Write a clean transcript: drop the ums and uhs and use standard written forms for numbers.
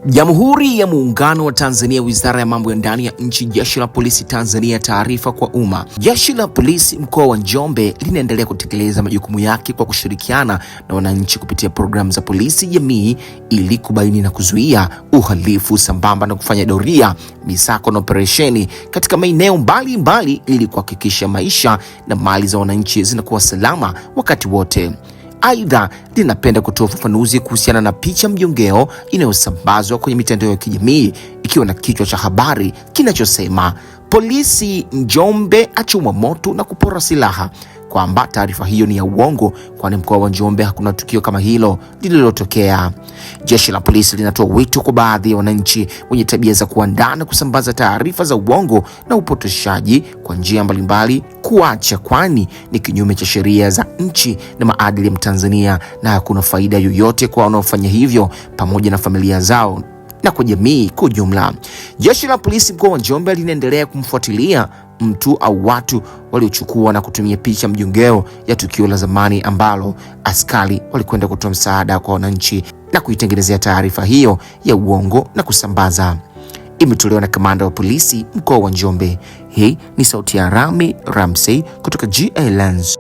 Jamhuri ya Muungano wa Tanzania, Wizara ya Mambo ya Ndani ya Nchi, Jeshi la Polisi Tanzania. Taarifa kwa umma. Jeshi la Polisi mkoa wa Njombe linaendelea kutekeleza majukumu yake kwa kushirikiana na wananchi kupitia programu za polisi jamii ili kubaini na kuzuia uhalifu sambamba na kufanya doria, misako na operesheni katika maeneo mbalimbali ili kuhakikisha maisha na mali za wananchi zinakuwa salama wakati wote. Aidha, linapenda kutoa ufafanuzi kuhusiana na picha mjongeo inayosambazwa kwenye mitandao ya kijamii ikiwa na kichwa cha habari kinachosema polisi Njombe achomwa moto na kupora silaha, kwamba taarifa hiyo ni ya uongo, kwani mkoa wa Njombe hakuna tukio kama hilo lililotokea. Jeshi la polisi linatoa wito kwa baadhi ya wananchi wenye tabia za kuandaa na kusambaza taarifa za uongo na upotoshaji kwa njia mbalimbali kuacha, kwani ni kinyume cha sheria za nchi na maadili ya Mtanzania na hakuna faida yoyote kwa wanaofanya hivyo pamoja na familia zao na kwa jamii kwa ujumla. Jeshi la polisi mkoa wa Njombe linaendelea kumfuatilia mtu au watu waliochukua na kutumia picha mjongeo ya tukio la zamani ambalo askari walikwenda kutoa msaada kwa wananchi na kuitengenezea taarifa hiyo ya uongo na kusambaza. Imetolewa na kamanda wa polisi mkoa wa Njombe. Hii ni sauti ya Rami Ramsey kutoka GA Lens.